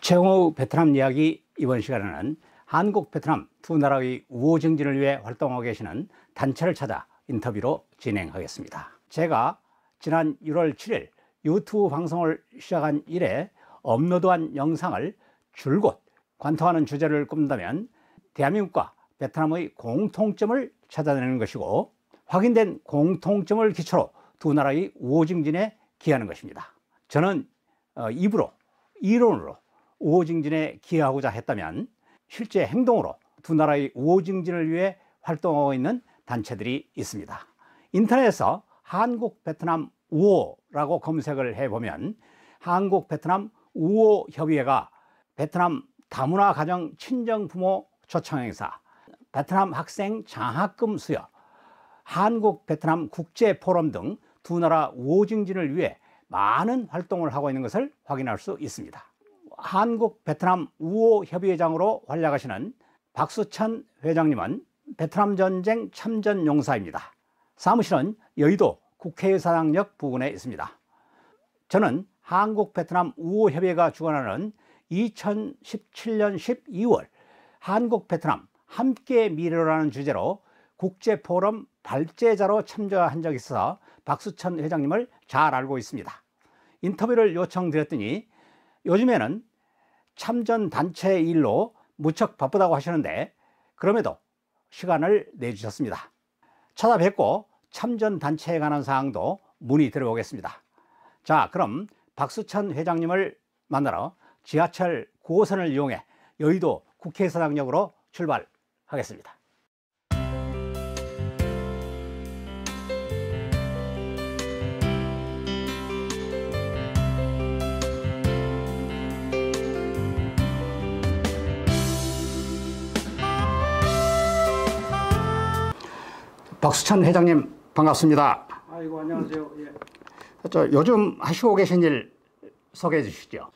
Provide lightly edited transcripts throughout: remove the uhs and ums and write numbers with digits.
최홍우 베트남 이야기. 이번 시간에는 한국, 베트남 두 나라의 우호 증진을 위해 활동하고 계시는 단체를 찾아 인터뷰로 진행하겠습니다. 제가 지난 1월 7일 유튜브 방송을 시작한 이래 업로드한 영상을 줄곧 관통하는 주제를 꼽는다면 대한민국과 베트남의 공통점을 찾아내는 것이고, 확인된 공통점을 기초로 두 나라의 우호 증진에 기하는 것입니다. 저는 입으로, 이론으로 우호 증진에 기하고자 했다면 실제 행동으로 두 나라의 우호 증진을 위해 활동하고 있는 단체들이 있습니다. 인터넷에서 한국, 베트남 우호라고 검색을 해보면 한국, 베트남 우호 협의회가 베트남 다문화 가정 친정 부모 초청 행사, 베트남 학생 장학금 수여, 한국, 베트남 국제 포럼 등 두 나라 우호 증진을 위해 많은 활동을 하고 있는 것을 확인할 수 있습니다. 한국, 베트남 우호 협의회장으로 활약하시는 박수천 회장님은 베트남 전쟁 참전 용사입니다. 사무실은 여의도 국회의사당역 부근에 있습니다. 저는 한국, 베트남 우호 협의회가 주관하는 2017년 12월 한국, 베트남 함께 미래로라는 주제로 국제 포럼 발제자로 참여한 적이 있어서 박수천 회장님을 잘 알고 있습니다. 인터뷰를 요청드렸더니 요즘에는 참전 단체 일로 무척 바쁘다고 하시는데 그럼에도 시간을 내주셨습니다. 찾아뵙고 참전 단체에 관한 사항도 문의 드려보겠습니다. 자, 그럼 박수천 회장님을 만나러 지하철 9호선을 이용해 여의도 국회의사당역으로 출발하겠습니다. 박수천 회장님 반갑습니다. 아이고, 안녕하세요. 예. 요즘 하시고 계신 일 소개해 주시죠.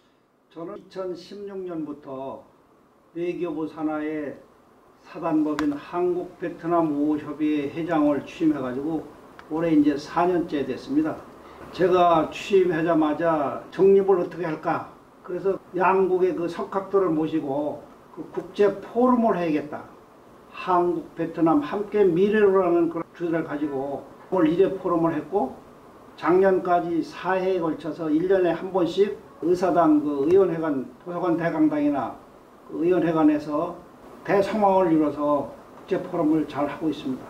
저는 2016년부터 외교부 산하의 사단법인 한국 베트남 우호협의회 회장을 취임해가지고 올해 이제 4년째 됐습니다. 제가 취임하자마자 정립을 어떻게 할까? 그래서 양국의 그 석학들을 모시고 그 국제 포럼을 해야겠다. 한국, 베트남 함께 미래로라는 그런 주제를 가지고 올 1회 포럼을 했고, 작년까지 4회에 걸쳐서 1년에 한 번씩 의사당 그 의원회관, 도서관 대강당이나 그 의원회관에서 대성황을 이뤄서 국제 포럼을 잘 하고 있습니다.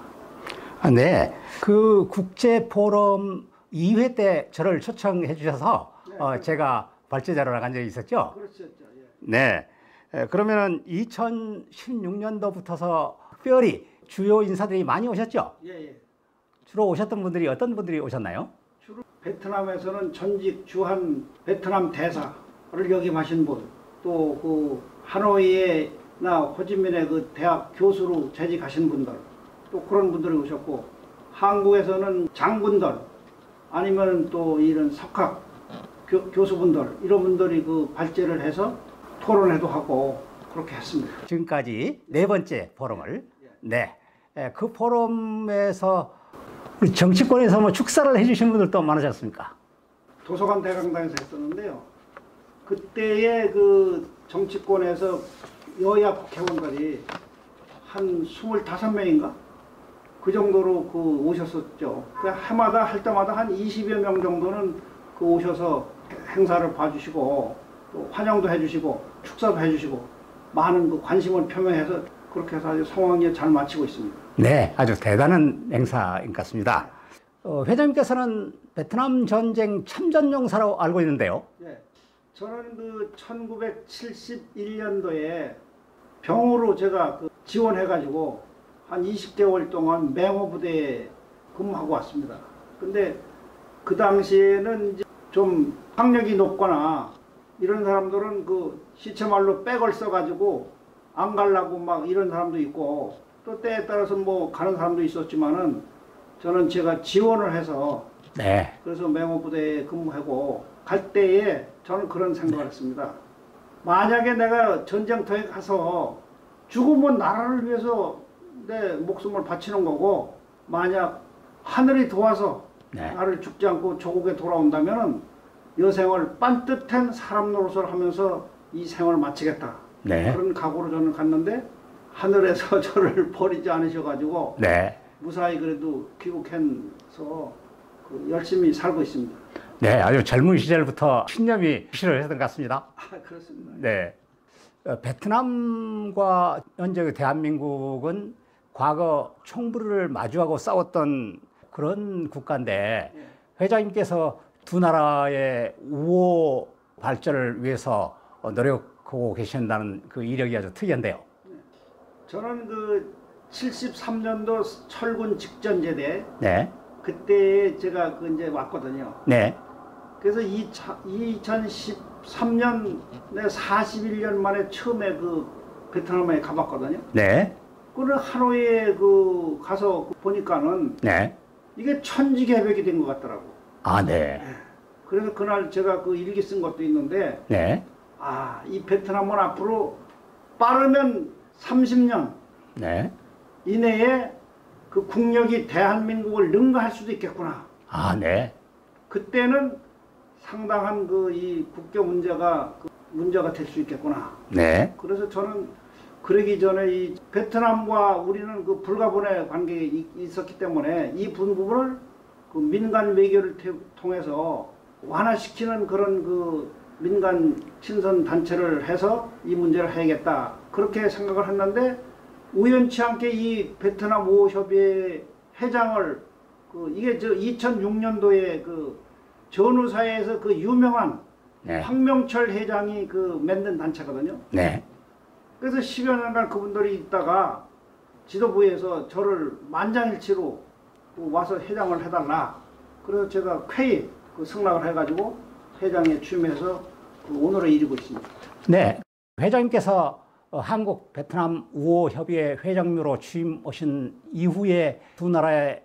네, 그 국제 포럼 2회 때 저를 초청해 주셔서 네. 제가 발제자로 나간 적이 있었죠. 그렇죠. 예. 네. 그러면은 2016년도부터서 특별히 주요 인사들이 많이 오셨죠? 예. 주로 오셨던 분들이 어떤 분들이 오셨나요? 주로 베트남에서는 전직 주한 베트남 대사를 역임하신 분, 또 그 하노이나 호지민의 그 대학 교수로 재직하신 분들, 또 그런 분들이 오셨고, 한국에서는 장군들 아니면 또 이런 석학 교수분들, 이런 분들이 그 발제를 해서 토론회도 하고 그렇게 했습니다. 지금까지 4번째 포럼을. 네. 그 포럼에서 우리 정치권에서 뭐 축사를 해주신 분들도 많으셨습니까? 도서관 대강당에서 했었는데요. 그때의 그 정치권에서 여야 국회의원들이 한 25명인가? 그 정도로 그 오셨었죠. 그 해마다 할 때마다 한 20여 명 정도는 그 오셔서 행사를 봐주시고 또 환영도 해주시고 축사도 해주시고 많은 그 관심을 표명해서 그렇게 해서 아주 성황리에 잘 마치고 있습니다. 네, 아주 대단한 행사인 것 같습니다. 회장님께서는 베트남 전쟁 참전용사로 알고 있는데요. 네, 저는 그 1971년도에 병으로 제가 그 지원해가지고 한 20개월 동안 맹호부대에 근무하고 왔습니다. 근데 그 당시에는 이제 좀 학력이 높거나 이런 사람들은 그 시체말로 백을 써가지고 안 가려고 막 이런 사람도 있고, 또 때에 따라서 뭐 가는 사람도 있었지만은 저는 제가 지원을 해서 네. 그래서 맹호부대에 근무하고 갈 때에 저는 그런 생각을 했습니다. 만약에 내가 전쟁터에 가서 죽으면 나라를 위해서 내 목숨을 바치는 거고, 만약 하늘이 도와서 나를 죽지 않고 조국에 돌아온다면은 여생을 빤듯한 사람 노릇을 하면서 이 생을 마치겠다. 네. 그런 각오로 저는 갔는데 하늘에서 저를 버리지 않으셔가지고 네. 무사히 그래도 귀국해서 열심히 살고 있습니다. 네, 아주 젊은 시절부터 신념이 실현했던 것 같습니다. 아, 그렇습니다. 네. 베트남과 현재 대한민국은 과거 총불을 마주하고 싸웠던 그런 국가인데 회장님께서 두 나라의 우호 발전을 위해서 노력하고 계신다는 그 이력이 아주 특이한데요. 저는 그 73년도 철군 직전 제대 네. 그때 제가 이제 왔거든요. 네. 그래서 2013년에 41년 만에 처음에 베트남에 가봤거든요. 네. 그는 하노이에 가서 보니까는 네. 이게 천지개벽이 된 것 같더라고. 아, 네. 그래서 그날 제가 일기 쓴 것도 있는데, 네. 아, 이 베트남은 앞으로 빠르면 30년 네. 이내에 국력이 대한민국을 능가할 수도 있겠구나. 아, 네. 그때는 상당한 이 국교 문제가 될 수 있겠구나. 네. 그래서 저는 그러기 전에 이 베트남과 우리는 불가분의 관계에 있었기 때문에 이 부분을 민간 외교를 통해서 완화시키는 그런 민간 친선 단체를 해서 이 문제를 해야겠다. 그렇게 생각을 했는데 우연치 않게 이 베트남 우호협의회 회장을 이게 2006년도에 전후사에서 유명한 네. 황명철 회장이 만든 단체거든요. 네. 그래서 10여 년간 그분들이 있다가 지도부에서 저를 만장일치로 와서 회장을 해달라. 그래서 제가 쾌히 승낙을 해가지고 회장에 취임해서 오늘에 이르고 있습니다. 네. 회장님께서 한국 베트남 우호 협의회 회장으로 취임하신 이후에 두 나라의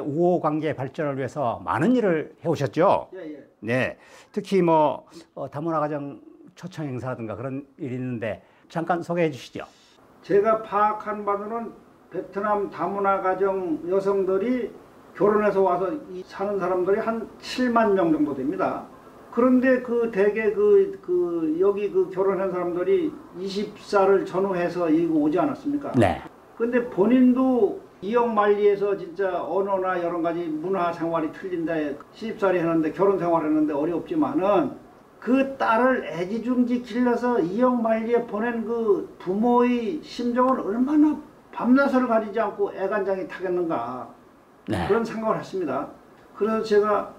우호 관계 발전을 위해서 많은 일을 해오셨죠. 예. 네. 특히 다문화 가정 초청 행사라든가 그런 일이 있는데 잠깐 소개해 주시죠. 제가 파악한 바로는 베트남 다문화 가정 여성들이 결혼해서 와서 사는 사람들이 한 7만 명 정도 됩니다. 그런데 대개 여기 결혼한 사람들이 20살을 전후해서 이거 오지 않았습니까? 네. 근데 본인도 이역만리에서 진짜 언어나 여러 가지 문화 생활이 틀린데 시집살이 했는데 결혼 생활했는데 어렵지만은 그 딸을 애지중지 길러서 이역만리에 보낸 부모의 심정을 얼마나 밤낮을 가리지 않고 애간장이 타겠는가. 네. 그런 생각을 했습니다. 그래서 제가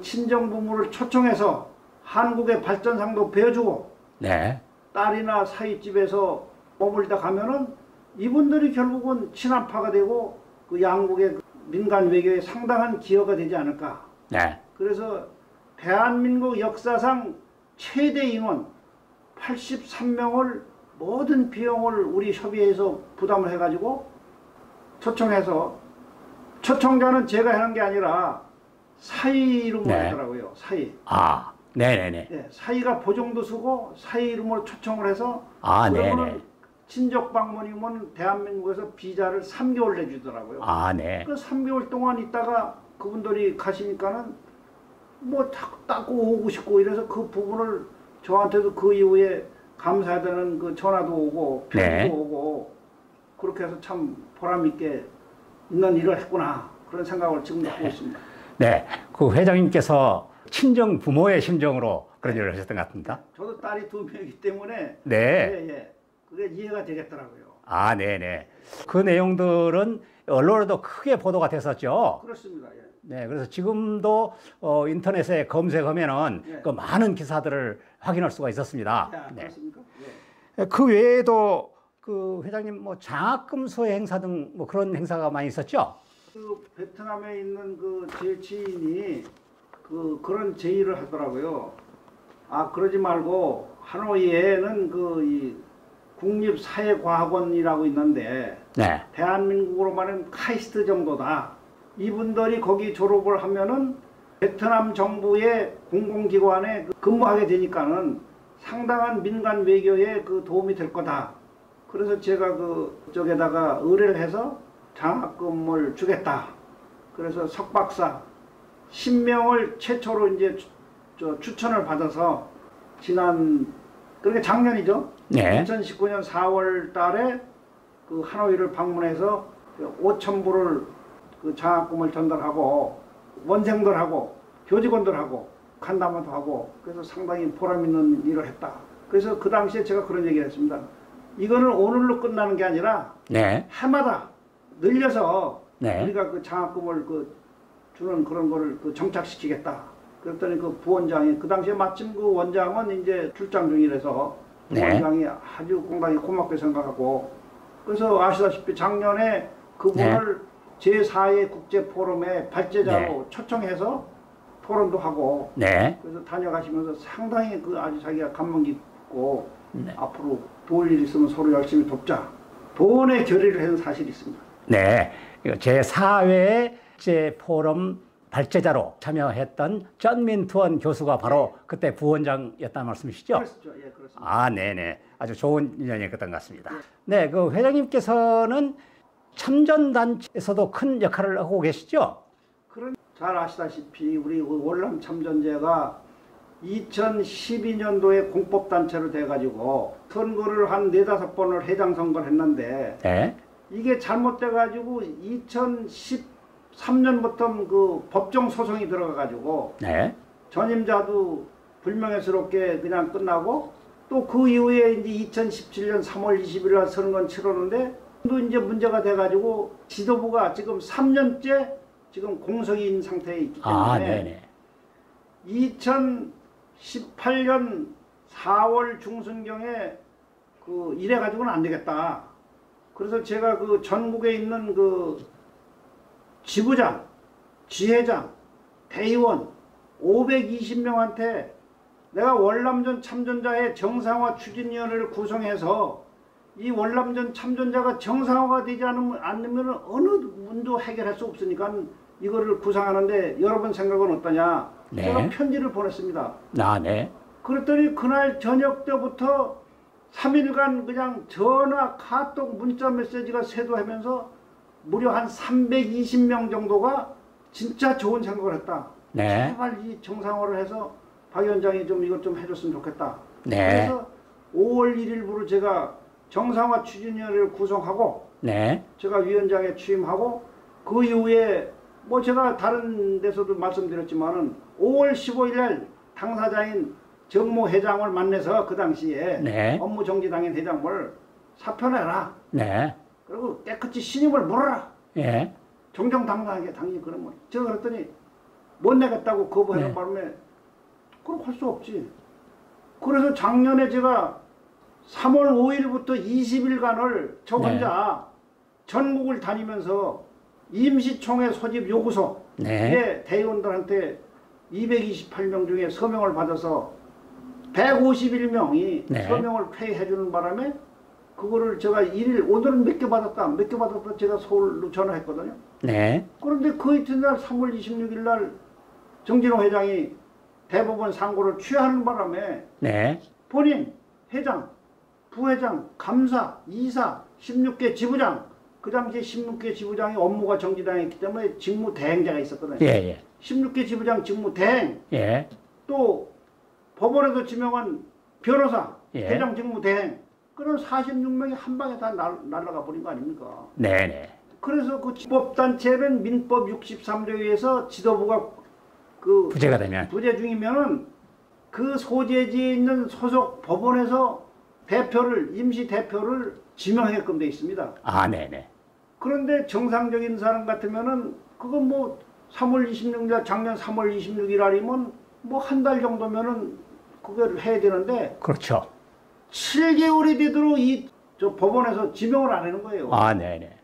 친정 부모를 초청해서 한국의 발전상도 배워주고 네. 딸이나 사위집에서 머물다 가면은 이분들이 결국은 친한파가 되고 양국의 민간 외교에 상당한 기여가 되지 않을까. 네. 그래서 대한민국 역사상 최대 인원 83명을 모든 비용을 우리 협의회에서 부담을 해가지고 초청해서 초청자는 제가 하는 게 아니라 사위 이름으로 네. 하더라고요. 사위. 아, 네네네. 네, 사위가 보정도 쓰고 사위 이름으로 초청을 해서 아, 그러면은 네네. 친족 방문이면 대한민국에서 비자를 3개월 내주더라고요. 아, 네. 그 3개월 동안 있다가 그분들이 가시니까는 닦고 오고 싶고 이래서 그 부분을 저한테도 그 이후에 감사해야 되는 전화도 오고 편지도 네. 오고 그렇게 해서 참 보람 있게 있는 일을 했구나 그런 생각을 지금 갖고 있습니다. 네. 회장님께서 친정 부모의 심정으로 그런 일을 하셨던 것 같습니다. 저도 딸이 2명이기 때문에 네. 예. 그게 이해가 되겠더라고요. 아, 네네. 그 내용들은 언론에도 크게 보도가 됐었죠. 그렇습니다. 예. 네, 그래서 지금도 인터넷에 검색하면은 예. 많은 기사들을 확인할 수가 있었습니다. 네. 그렇습니까? 예. 그 외에도 회장님 장학금 수혜 행사 등 그런 행사가 많이 있었죠? 베트남에 있는 제 지인이 그런 제의를 하더라고요. 아, 그러지 말고 하노이에는 이 국립사회과학원이라고 있는데 네. 대한민국으로 말하면 카이스트 정도다. 이분들이 거기 졸업을 하면은 베트남 정부의 공공기관에 근무하게 되니까는 상당한 민간 외교에 도움이 될 거다. 그래서 제가 그쪽에다가 의뢰를 해서 장학금을 주겠다. 그래서 석박사 10명을 최초로 이제 추천을 받아서 지난 그러니까 작년이죠. 네. 2019년 4월 달에 그 하노이를 방문해서 5,000부를 그 장학금을 전달하고 원생들하고 교직원들하고 간담회도 하고 그래서 상당히 보람 있는 일을 했다. 그래서 그 당시에 제가 그런 얘기를 했습니다. 이거는 오늘로 끝나는 게 아니라 네. 해마다 늘려서 네. 우리가 그 장학금을 그 주는 그런 거를 그 정착시키겠다. 그랬더니 그 부원장이 그 당시에 마침 그 원장은 이제 출장 중이라서 네. 원장이 아주 상당히 고맙게 생각하고 그래서 아시다시피 작년에 그분을 제4회 국제포럼의 발제자로 초청해서 토론도 하고 네. 그래서 다녀가시면서 상당히 그 아주 자기가 감명 깊고 네. 앞으로 도울 일 있으면 서로 열심히 돕자. 돈의 결의를 한 사실이 있습니다. 네. 제4회 제 포럼 발제자로 참여했던 전민투원 교수가 바로 그때 부원장이었다는 말씀이시죠? 그렇죠. 예, 그렇습니다. 아, 네네. 아주 좋은 인연이었던 것 같습니다. 네, 그 회장님께서는 참전단체에서도 큰 역할을 하고 계시죠? 잘 아시다시피 우리 월남 참전제가 2012년도에 공법단체로 돼가지고 선거를 한 4-5번을 회장 선거를 했는데 네. 이게 잘못돼가지고 2013년부터 그 법정 소송이 들어가가지고 네. 전임자도 불명예스럽게 그냥 끝나고 또 그 이후에 이제 2017년 3월 20일 날 선거를 치렀는데 또 이제 문제가 돼가지고 지도부가 지금 3년째 지금 공석인 상태에 있기 때문에 아, 네네. 2018년 4월 중순경에 그 이래 가지고는 안 되겠다. 그래서 제가 그 전국에 있는 그 지부장, 지회장, 대의원 520명한테 내가 월남전 참전자의 정상화 추진위원회를 구성해서 이 월남전 참전자가 정상화가 되지 않으면 어느 문도 해결할 수 없으니까 이거를 구상하는데 여러분 생각은 어떠냐? 네. 제가 편지를 보냈습니다. 아, 네. 그랬더니 그날 저녁 때부터 3일간 그냥 전화, 카톡, 문자 메시지가 쇄도하면서 무려 한 320명 정도가 진짜 좋은 생각을 했다. 네. 제발 이 정상화를 해서 박 위원장이 좀 이것 좀 해줬으면 좋겠다. 네. 그래서 5월 1일부로 제가 정상화 추진위원회를 구성하고 네. 제가 위원장에 취임하고 그 이후에 뭐 제가 다른 데서도 말씀드렸지만은 5월 15일 날 당사자인 정모 회장을 만나서 그 당시에 네. 업무 정지당한 회장을 사표내라. 네. 그리고 깨끗이 신임을 물어라. 예. 정정당당하게 당연히 그러면 제가 그랬더니 못 내겠다고 거부하는 네. 바람에 그럼 할 수 없지. 그래서 작년에 제가 3월 5일부터 20일간을 저 혼자 전국을 다니면서 임시총회 소집 요구서에 네. 대의원들한테 228명 중에 서명을 받아서 151명이 네. 서명을 폐해해 주는 바람에 그거를 제가 오늘은 몇 개 받았다 제가 서울로 전화했거든요. 네. 그런데 그 이튿날 3월 26일 날 정진호 회장이 대법원 상고를 취하는 바람에 네. 본인, 회장, 부회장, 감사, 이사, 16개 지부장 그 당시에 16개 지부장이 업무가 정지당했기 때문에 직무 대행자가 있었거든요. 예, 예. 16개 지부장 직무 대행 예. 또 법원에서 지명한 변호사, 예. 회장 직무 대행 그런 46명이 한 방에 다 날아가 버린 거 아닙니까? 네, 네. 그래서 그 지법단체는 민법 63조에 의해서 지도부가 그 부재가 되면 부재 중이면은 그 소재지에 있는 소속 법원에서 대표를 임시 대표를 지명하게끔 돼 있습니다. 아, 네, 네. 그런데 정상적인 사람 같으면은 그건 뭐 3월 26일 작년 3월 26일 아니면 뭐 한 달 정도면은 그걸 해야 되는데 그렇죠. 7개월이 되도록 저 법원에서 지명을 안 하는 거예요. 아, 네, 네.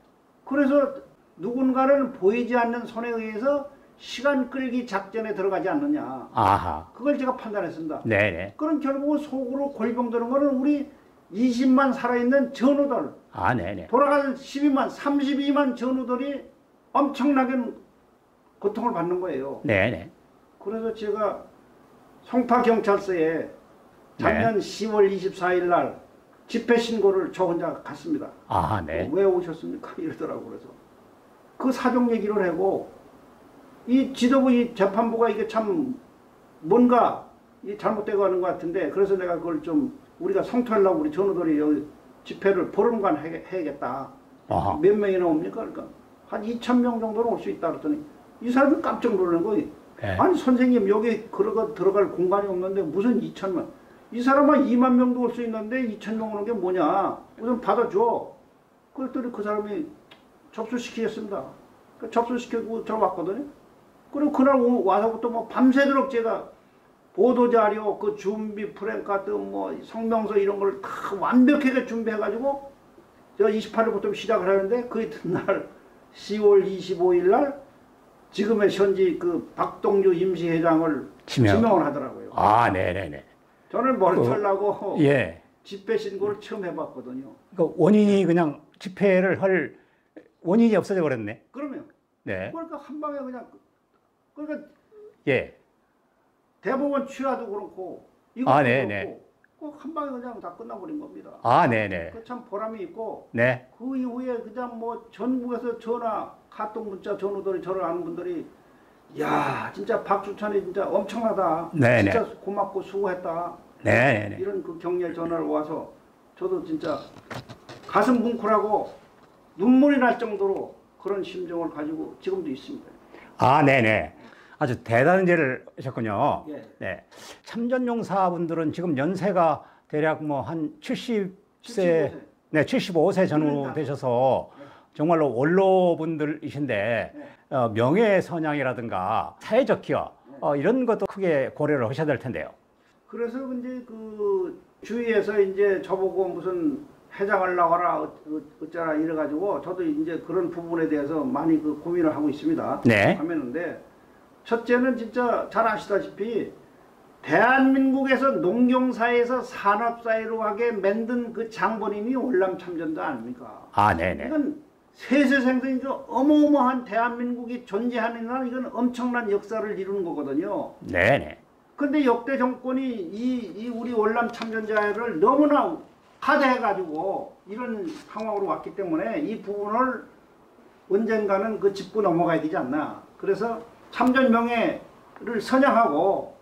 그래서 누군가는 보이지 않는 손에 의해서 시간 끌기 작전에 들어가지 않느냐. 아하. 그걸 제가 판단했습니다. 네, 네. 그럼 결국은 속으로 골병드는 거는 우리 20만 살아있는 전우들, 아, 네, 네. 돌아가는 12만, 32만 전우들이 엄청나게 고통을 받는 거예요. 네, 네. 그래서 제가 송파경찰서에 작년 10월 24일 날 집회 신고를 저 혼자 갔습니다. 아, 네. 왜 오셨습니까? 이러더라고. 그래서 그 사정 얘기를 하고 이 지도부 이 재판부가 이게 참 뭔가 잘못되고 하는 것 같은데 그래서 내가 그걸 좀 우리가 성토하려고 우리 전우들이 여기 집회를 보름간 해야겠다. 아하. 몇 명이나 옵니까? 그러니까 한 2,000명 정도는 올 수 있다 그랬더니 이 사람이 깜짝 놀란 거예요. 네. 아니 선생님 여기 들어갈 공간이 없는데 무슨 2,000명? 이 사람은 2만 명도 올 수 있는데 2,000명 오는 게 뭐냐? 우선 받아줘. 그랬더니 그 사람이 접수시키겠습니다. 그러니까 접수시키고 들어왔거든요. 그리고 그날 와서부터 뭐 밤새도록 제가 보도자료, 그 준비 프랭카드, 뭐 성명서 이런 걸 다 완벽하게 준비해가지고 저 28일부터 시작을 하는데 그 이튿날 10월 25일 날 지금의 현지 그 박동주 임시회장을 지명을 하더라고요. 아, 네네네. 저는 머리 털라고 예. 집회 신고를 처음 해봤거든요. 그 원인이 그냥 집회를 할 원인이 없어져 버렸네. 그러면 네. 그러니까 한 방에 그냥 그러니까 예. 대법원 취하도 그렇고 이것도 아, 네네. 그렇고 꼭 한 방에 그냥 다 끝나버린 겁니다. 아, 네네. 그 참 보람이 있고 네. 그 이후에 그냥 뭐 전국에서 전화, 카톡 문자 전우들이 저를 아는 분들이 야 진짜 박주찬이 진짜 엄청나다. 네네. 진짜 고맙고 수고했다. 네네. 이런 그 격려 전화를 와서 저도 진짜 가슴 뭉클하고 눈물이 날 정도로 그런 심정을 가지고 지금도 있습니다. 아, 네네. 아주 대단한 일을 하셨군요. 예. 네. 참전용사분들은 지금 연세가 대략 뭐 한 70세, 75세. 네, 75세 전후 그러니까. 되셔서 정말로 원로분들이신데 명예선양이라든가 사회적 기여 이런 것도 크게 고려를 하셔야 될 텐데요. 그래서 이제 그 주위에서 이제 저보고 무슨 회장을 나와라 어쩌라 이래가지고 저도 이제 그런 부분에 대해서 많이 그 고민을 하고 있습니다. 네. 하면은데 첫째는 진짜 잘 아시다시피 대한민국에서 농경사회에서 산업사회로 하게 만든 그 장본인이 월남 참전자 아닙니까? 아, 네네. 이건 세세생생 그 어마어마한 대한민국이 존재하는 한 이건 엄청난 역사를 이루는 거거든요. 네네. 근데 역대 정권이 이 우리 월남 참전자를 너무나 하대해가지고 이런 상황으로 왔기 때문에 이 부분을 언젠가는 그 짚고 넘어가야 되지 않나. 그래서 참전 명예를 선양하고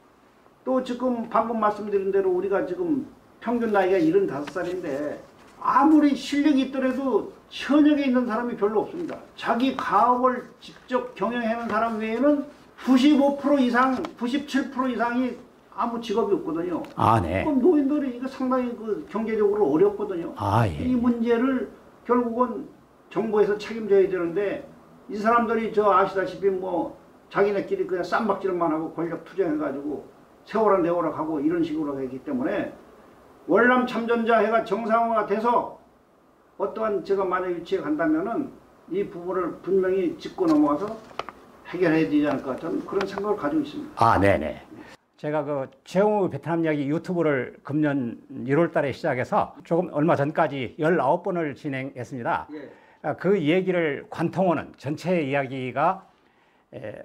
또 지금 방금 말씀드린 대로 우리가 지금 평균 나이가 75살인데 아무리 실력이 있더라도 현역에 있는 사람이 별로 없습니다. 자기 가업을 직접 경영하는 사람 외에는 95% 이상, 97% 이상이 아무 직업이 없거든요. 아, 네. 그럼 노인들이 이거 상당히 그 경제적으로 어렵거든요. 아, 예. 이 문제를 결국은 정부에서 책임져야 되는데 이 사람들이 저 아시다시피 뭐 자기네끼리 그냥 쌈박질만 하고 권력 투쟁해가지고 세월아 내월아 가고 이런 식으로 하기 때문에 월남 참전자 해가 정상화가 돼서 어떠한 제가 만약 유치해 간다면은 이 부분을 분명히 짚고 넘어가서 해결해야 되지 않을까 저는 그런 생각을 가지고 있습니다. 아, 네네. 제가 그 최영우 베트남 이야기 유튜브를 금년 1월 달에 시작해서 조금 얼마 전까지 19번을 진행했습니다. 예. 그 얘기를 관통하는 전체 이야기가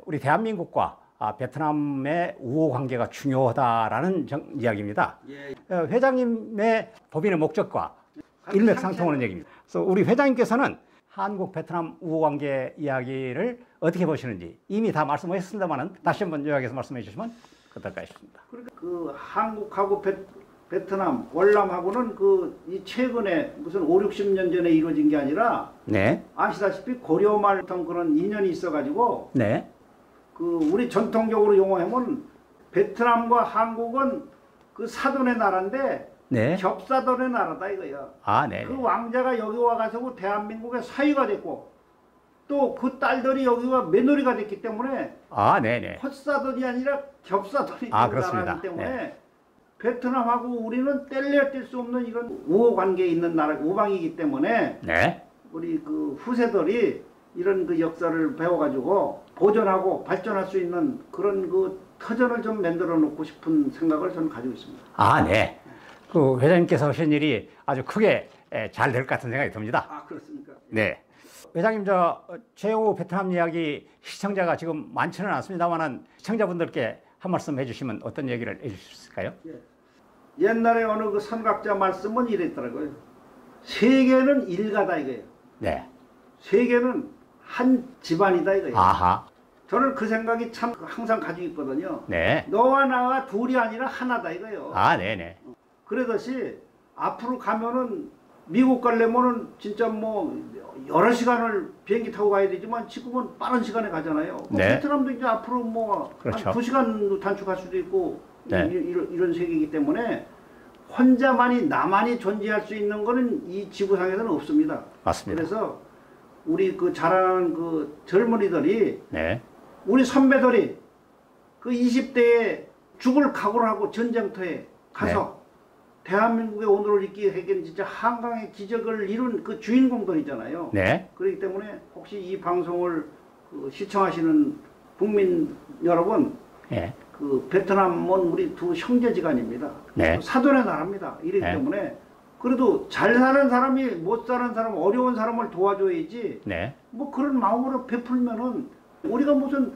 우리 대한민국과 베트남의 우호 관계가 중요하다라는 이야기입니다. 예. 회장님의 법인의 목적과 일맥상통하는 얘기입니다. 그래서 우리 회장님께서는 한국 베트남 우호 관계 이야기를 어떻게 보시는지 이미 다 말씀하셨습니다만은 다시 한번 요약해서 말씀해 주시면 어떨까 싶습니다. 그러니까 그 한국하고 베트남, 월남하고는 이 최근에 무슨 5, 60년 전에 이루어진 게 아니라 네. 아시다시피 고려 말부터 그런 인연이 있어가지고 네. 그 우리 전통적으로 용어하면 베트남과 한국은 그 사돈의 나라인데 네. 겹사돈의 나라다 이거야. 아, 네. 그 왕자가 여기 와가지고 대한민국의 사위가 됐고 또 그 딸들이 여기와 며느리가 됐기 때문에 아, 네네. 헛사돈이 아니라 겹사돈이 아, 된 그렇습니다. 나라이기 때문에 네. 베트남하고 우리는 뗄래야 뗄 수 없는 이런 우호 관계에 있는 나라 우방이기 때문에 네. 우리 그 후세들이 이런 그 역사를 배워가지고 보존하고 발전할 수 있는 그런 그 터전을 좀 만들어 놓고 싶은 생각을 저는 가지고 있습니다. 아, 네. 그 회장님께서 하신 일이 아주 크게 잘 될 것 같은 생각이 듭니다. 아, 그렇습니까? 네. 회장님, 최영우 베트남 이야기 시청자가 지금 많지는 않습니다만은 시청자분들께 한 말씀 해주시면 어떤 얘기를 해주실 수 있을까요? 예. 옛날에 어느 그 선각자 말씀은 이랬더라고요. 세계는 일가다 이거예요. 네. 세계는 한 집안이다 이거예요. 아하. 저는 그 생각이 참 항상 가지고 있거든요. 네. 너와 나와 둘이 아니라 하나다 이거예요. 아, 네네. 그러듯이 앞으로 가면은 미국 가려면은 진짜 뭐 여러 시간을 비행기 타고 가야 되지만 지금은 빠른 시간에 가잖아요. 네. 베트남도 이제 앞으로 뭐 그렇죠. 한 2시간도 단축할 수도 있고 네. 이런 세계이기 때문에 혼자만이 나만이 존재할 수 있는 거는 이 지구상에서는 없습니다. 맞습니다. 그래서 우리 그 자라는 그 젊은이들이 네. 우리 선배들이 그 20대에 죽을 각오를 하고 전쟁터에 가서 대한민국의 오늘을 있기 위해 진짜 한강의 기적을 이룬 그 주인공들이잖아요. 네. 그렇기 때문에 혹시 이 방송을 그 시청하시는 국민 여러분, 네. 그 베트남은 우리 두 형제지간입니다. 네. 사돈의 나라입니다. 이렇기 네. 때문에 그래도 잘 사는 사람이 못 사는 사람, 어려운 사람을 도와줘야지. 네. 뭐 그런 마음으로 베풀면은 우리가 무슨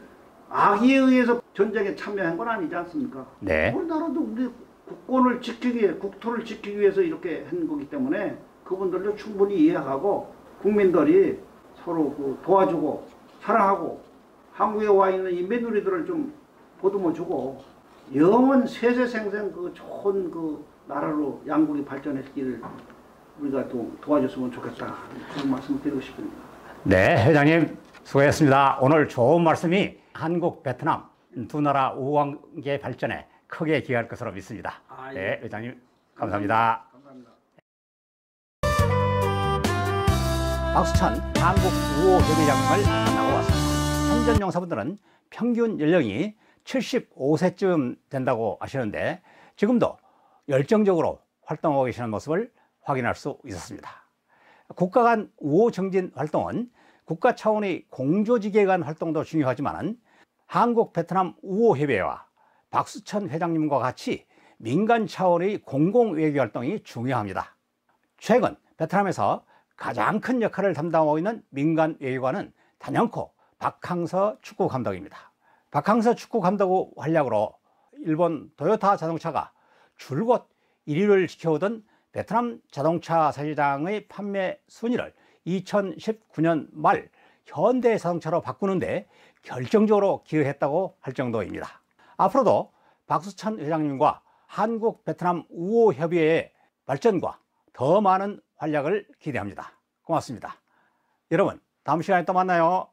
악의에 의해서 전쟁에 참여한 건 아니지 않습니까? 네. 우리나라도 우리 국권을 지키기 위해, 국토를 지키기 위해서 이렇게 한 거기 때문에 그분들도 충분히 이해하고 국민들이 서로 그 도와주고 사랑하고 한국에 와 있는 이 며느리들을 좀 보듬어주고 영원 세세생생 그 좋은 그 나라로 양국이 발전했기를 우리가 또 도와줬으면 좋겠다. 그런 말씀 드리고 싶습니다. 네, 회장님 수고했습니다. 오늘 좋은 말씀이 한국, 베트남 두 나라 우호관계 발전에 크게 기여할 것으로 믿습니다. 예. 네, 회장님 감사합니다. 감사합니다. 박수천 한국 우호협의장님을 만나고 왔습니다. 현전용사분들은 평균 연령이 75세쯤 된다고 하시는데 지금도 열정적으로 활동하고 계시는 모습을 확인할 수 있었습니다. 국가 간 우호 정진 활동은 국가 차원의 공조직에 관한 활동도 중요하지만 한국 베트남 우호협의회와 박수천 회장님과 같이 민간 차원의 공공외교 활동이 중요합니다. 최근 베트남에서 가장 큰 역할을 담당하고 있는 민간 외교관은 단연코 박항서 축구 감독입니다. 박항서 축구 감독의 활약으로 일본 도요타 자동차가 줄곧 1위를 지켜오던 베트남 자동차 사시장의 판매 순위를 2019년 말 현대 자동차로 바꾸는데 결정적으로 기여했다고 할 정도입니다. 앞으로도 박수천 회장님과 한국 베트남 우호협의회의 발전과 더 많은 활약을 기대합니다. 고맙습니다. 여러분, 다음 시간에 또 만나요.